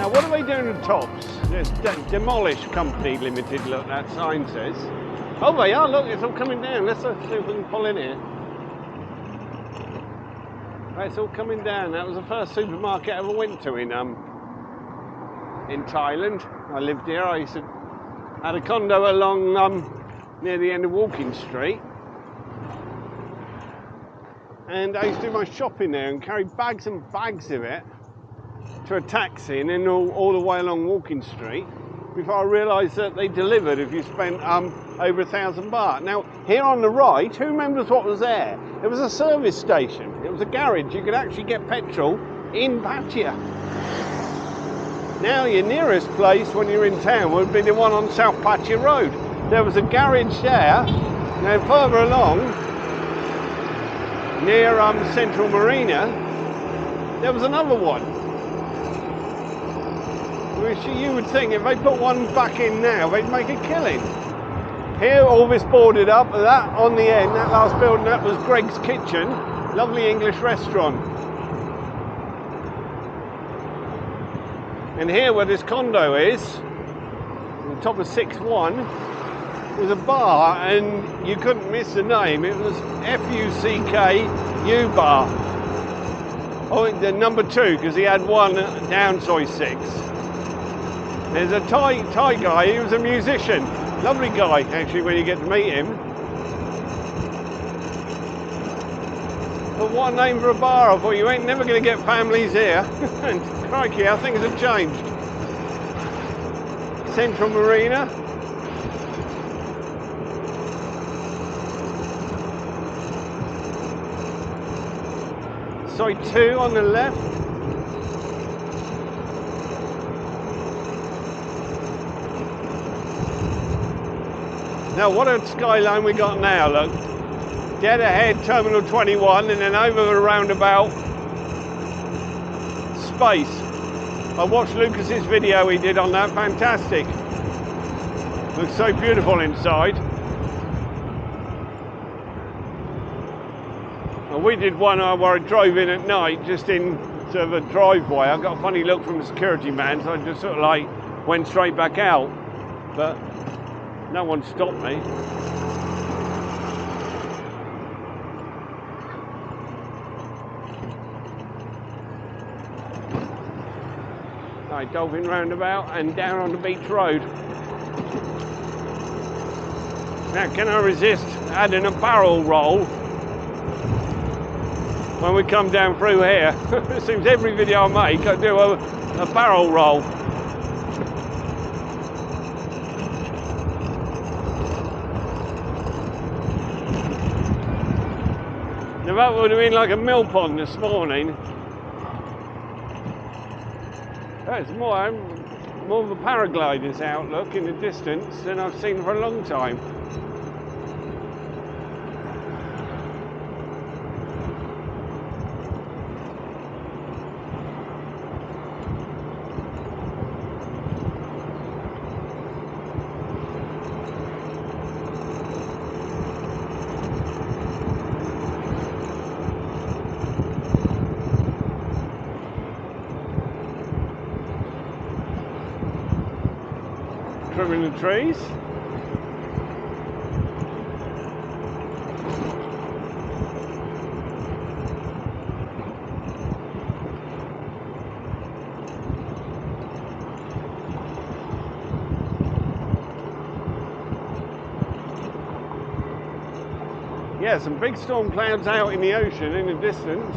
Now what are they doing with tops? There's Demolish Company Limited, look, that sign says. Oh, they are, look, it's all coming down. Let's see if we can pull in here. Right, it's all coming down. That was the first supermarket I ever went to in Thailand. I lived here. I had a condo along near the end of Walking Street. And I used to do my shopping there and carry bags and bags of it to a taxi and then all the way along Walking Street before I realised that they delivered if you spent over 1,000 baht. Now, here on the right, who remembers what was there? It was a service station. It was a garage. You could actually get petrol in Pattaya. Now, your nearest place when you're in town would be the one on South Pattaya Road. There was a garage there. Now, further along, near Central Marina, there was another one. Which you would think if they put one back in now, they'd make a killing. Here, all this boarded up, that on the end, that last building, that was Greg's Kitchen, lovely English restaurant. And here where this condo is, on top of 6-1, was a bar, and you couldn't miss the name. It was F-U-C-K-U Bar. Oh, the number 2, because he had one down size 6. There's a Thai guy, he was a musician. Lovely guy, actually, when you get to meet him. But what a name for a bar. I thought you ain't never going to get families here. And crikey, how things have changed. Central Marina. Side 2 on the left. Now what a skyline we got now, look. Dead ahead, Terminal 21, and then over the roundabout, space. I watched Lucas's video he did on that, fantastic. Looks so beautiful inside. Well, we did one where I drove in at night, just in sort of a driveway. I got a funny look from a security man, so I just sort of like went straight back out. But no one stopped me. Right, Dolphin Roundabout and down on the beach road. Now, can I resist adding a barrel roll when we come down through here? It seems every video I make I do a barrel roll. Now that would have been like a mill pond this morning. That's more of a paraglider's outlook in the distance than I've seen for a long time. Trimming the trees. Yeah, some big storm clouds out in the ocean in the distance.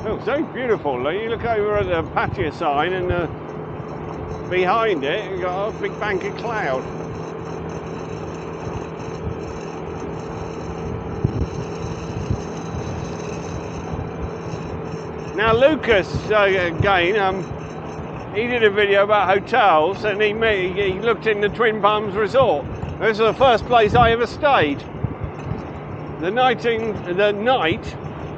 Oh, so beautiful. You look over at the Pattaya sign and behind it, you've got a big bank of cloud. Now Lucas, again, he did a video about hotels and he looked in the Twin Palms Resort. This is the first place I ever stayed. The night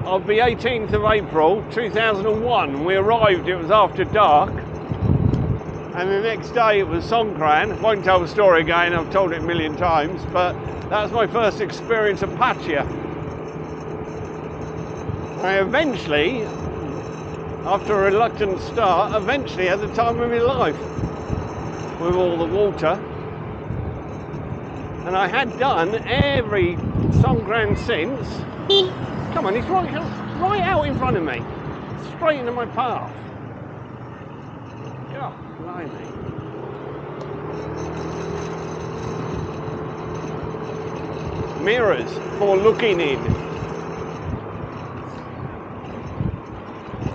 of the 18th of April 2001, we arrived, it was after dark. And the next day it was Songkran. Won't tell the story again, I've told it a million times, but that was my first experience of Pattaya. I eventually after a reluctant start, eventually had the time of my life with all the water. And I had done every Songkran since. Come on, he's right out in front of me, straight into my path. God, blimey. Mirrors for looking in.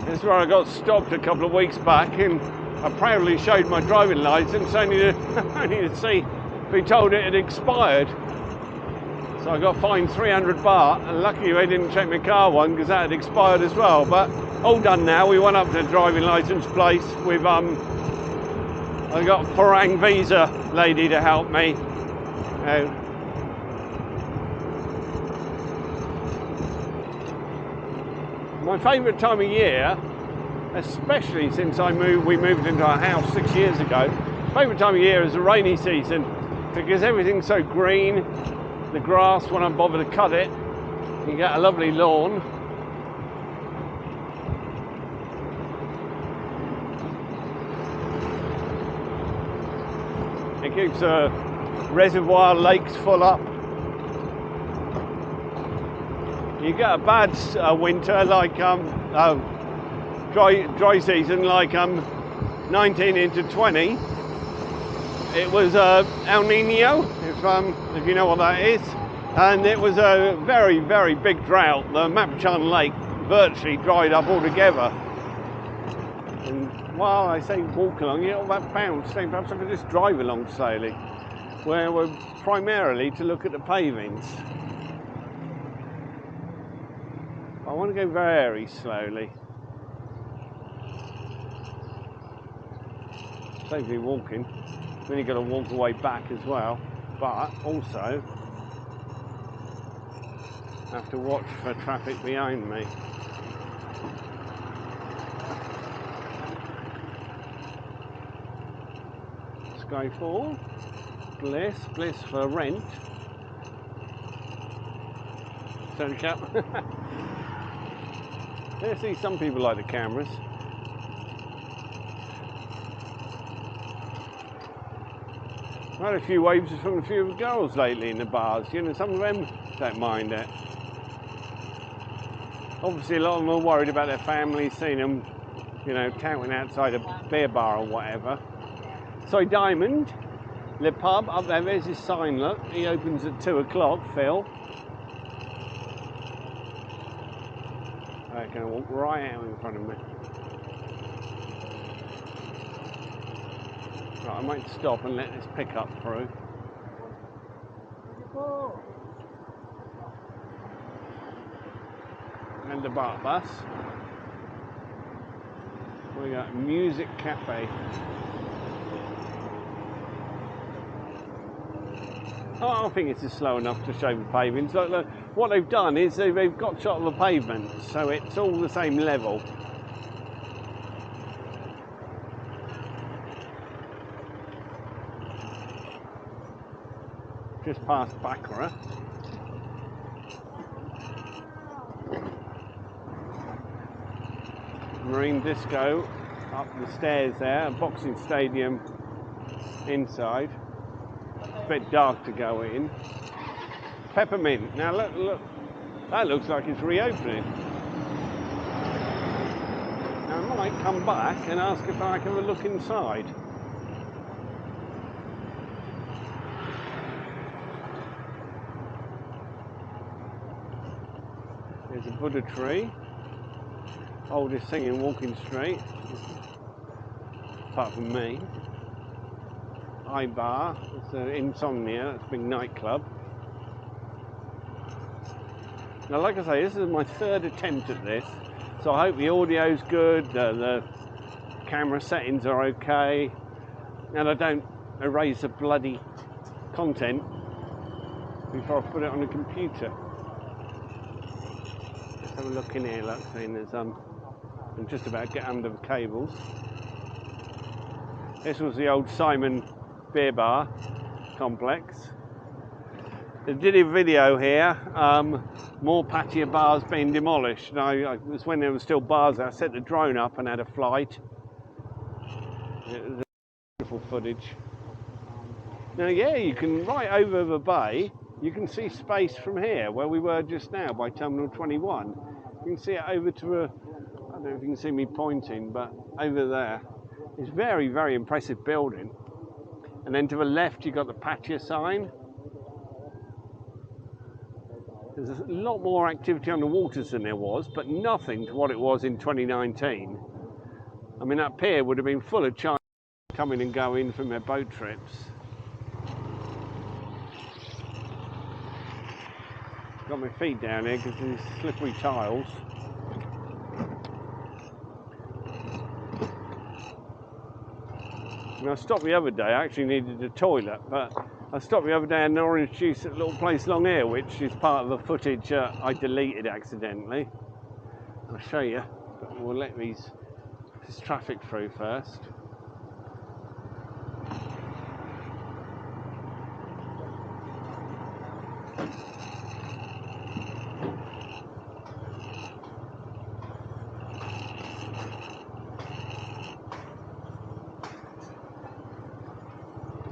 This is where I got stopped a couple of weeks back, and I proudly showed my driving licence only to see, be told it had expired. So I got fined 300 baht, and luckily I didn't check my car one because that had expired as well. But all done now. We went up to the driving licence place with I got a Parang visa lady to help me. My favourite time of year, especially since we moved into our house 6 years ago, favourite time of year is the rainy season because everything's so green. The grass, when I bother to cut it, you get a lovely lawn. It keeps reservoir lakes full up. You get a bad winter like dry season like 19 into 20. It was El Nino, if you know what that is, and it was a very, very big drought. The Mapachan Lake virtually dried up altogether. And while I say walk along, you know, that bounce thing, perhaps I could just drive along slowly, where we're primarily to look at the pavings. I want to go very slowly. Safely walking. Then you've got to walk the way back as well, but also have to watch for traffic behind me. Skyfall, bliss for rent. Turn the cap. I see some people like the cameras. I've had a few waves from a few girls lately in the bars. You know, some of them don't mind it. Obviously, a lot of them are worried about their families seeing them, you know, touting outside a beer bar or whatever. So Diamond, Le Pub, up there, there's his sign, look. He opens at 2 o'clock, Phil. I'm going to walk right out in front of me. Right, I might stop and let this pickup through. And the BART bus. We got Music Cafe. Oh, I think it's just slow enough to show the pavements. Look, what they've done is they've got shot of the pavement, so it's all the same level. Just past Baccarat. Marine Disco up the stairs there, a boxing stadium inside. It's a bit dark to go in. Peppermint. Now look, that looks like it's reopening. Now I might come back and ask if I can have a look inside. There's a Buddha tree. Oldest thing in Walking Street, apart from me. iBar, it's Insomnia, that's a big nightclub. Now, like I say, this is my third attempt at this, so I hope the audio's good, the camera settings are okay, and I don't erase the bloody content before I put it on the computer. Let's have a look in here, look, seeing there's I'm just about to get under the cables. This was the old Simon Beer Bar complex. They did a video here more Pattaya bars being demolished. It was when there were still bars. I set the drone up and had a flight. It was beautiful footage. Now, yeah, you can, right over the bay, you can see space from here, where we were just now by Terminal 21. You can see it over to I don't know if you can see me pointing, but over there. It's very, very impressive building. And then to the left, you've got the Pattaya sign. There's a lot more activity on the waters than there was, but nothing to what it was in 2019. I mean, that pier would have been full of Chinese coming and going from their boat trips. Got my feet down here because there's slippery tiles. And I stopped the other day, I actually needed a toilet, but I stopped the other day and had an orange juice at a little place long here, which is part of the footage I deleted accidentally. I'll show you, but we'll let this traffic through first.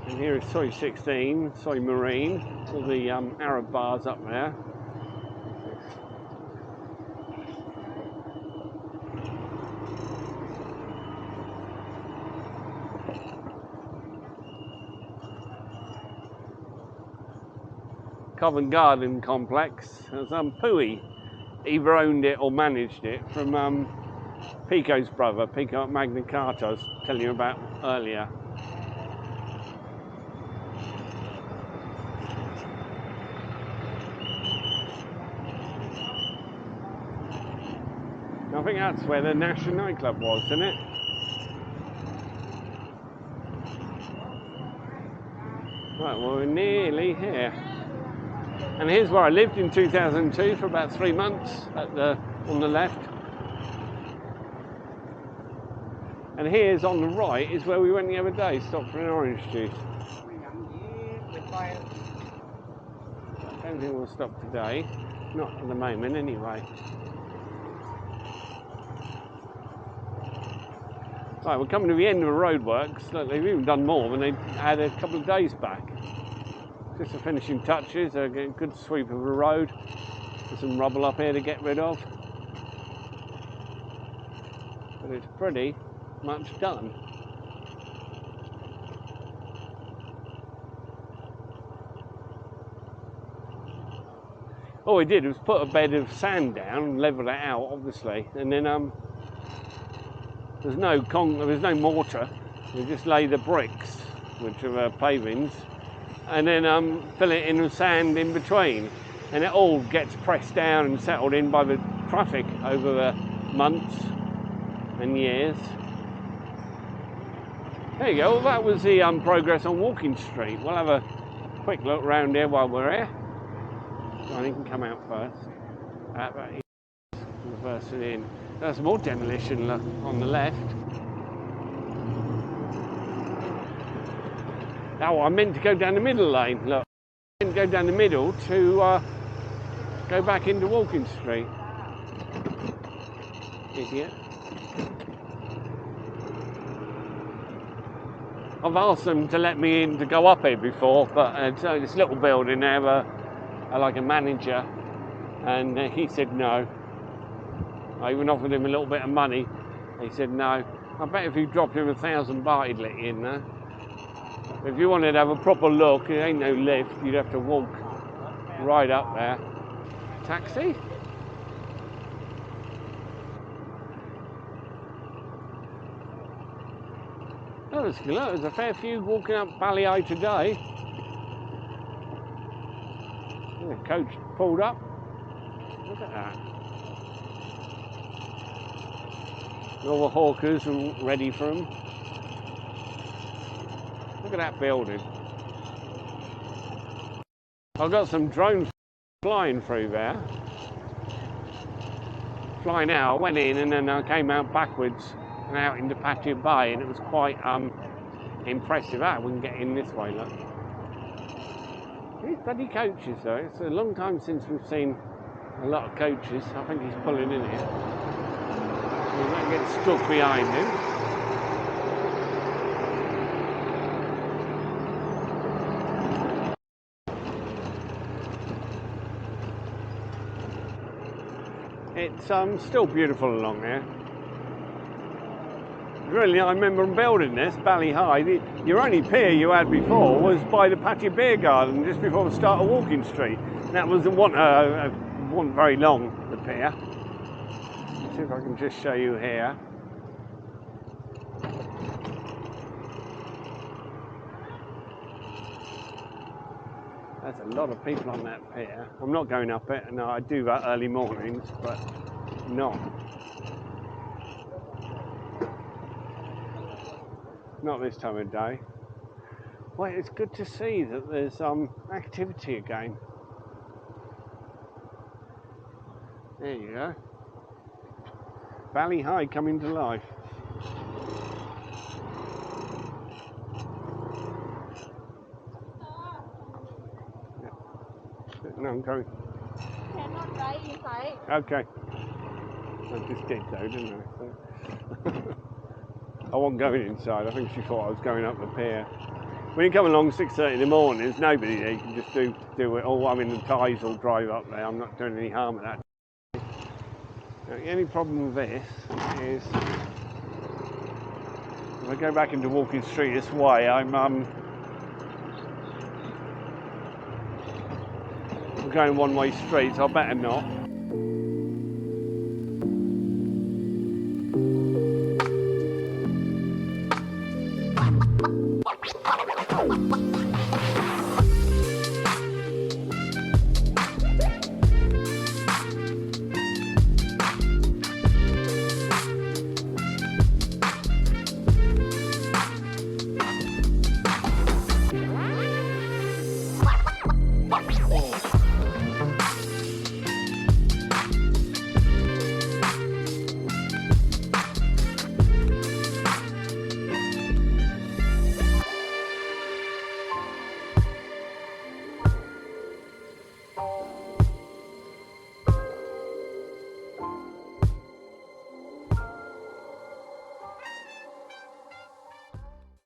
And here is Soy 16, Soy Marine, all the Arab bars up there. Covent Garden complex. There's Pui either owned it or managed it from Pico's brother, Pico at Magna Carta, I was telling you about earlier. I think that's where the National nightclub was, isn't it? Right, well, we're nearly here. And here's where I lived in 2002 for about 3 months on the left. And here's on the right is where we went the other day, stopped for an orange juice. I don't think we'll stop today, not at the moment anyway. Right, we're coming to the end of the roadworks. Look, they've even done more than they had a couple of days back. Just the finishing touches, a good sweep of the road. There's some rubble up here to get rid of. But it's pretty much done. All we did was put a bed of sand down, level it out, obviously, and then there was no mortar. We just lay the bricks, which are pavings, and then fill it in with sand in between, and it all gets pressed down and settled in by the traffic over the months and years. There you go. Well, that was the progress on Walking Street. We'll have a quick look around here while we're here. Johnny can come out first. Reverse it in. There's more demolition on the left. Oh, I meant to go down the middle lane. Look, I meant to go down the middle to go back into Walking Street. Idiot. I've asked them to let me in to go up here before, but so this little building, they have like a manager, and he said no. I even offered him a little bit of money. He said no. I bet if you dropped him 1,000 baht, he'd let you in there. If you wanted to have a proper look, it ain't no lift. You'd have to walk right up there. Taxi? Oh, there's a fair few walking up Bali Hi today. The coach pulled up. Look at that. All the hawkers are ready for them. Look at that building. I've got some drones flying through there. Flying out, I went in and then I came out backwards and out into Pattaya Bay, and it was quite impressive. We can get in this way, look. These bloody coaches though, it's a long time since we've seen A lot of coaches. I think he's pulling in here. He might get stuck behind him. It's still beautiful along there. Really, I remember building this, Bali Hi. Your only pier you had before was by the Pattaya Beer Garden, just before the start of Walking Street. And that wasn't very long, the pier. Let's see if I can just show you here. There's a lot of people on that pier. I'm not going up it, and I do that early mornings, but not this time of day. Well, it's good to see that there's activity again. There you go. Bali Hi coming to life. No, I'm going. Cannot drive inside. Okay. I just did though, didn't I? So. I wasn't going inside. I think she thought I was going up the pier. When you come along 6:30 in the morning, there's nobody there. You can just do it all. I mean, the Thais will drive up there. I'm not doing any harm at that. Now, the only problem with this is if I go back into Walking Street this way, I'm going one-way street, so I better not.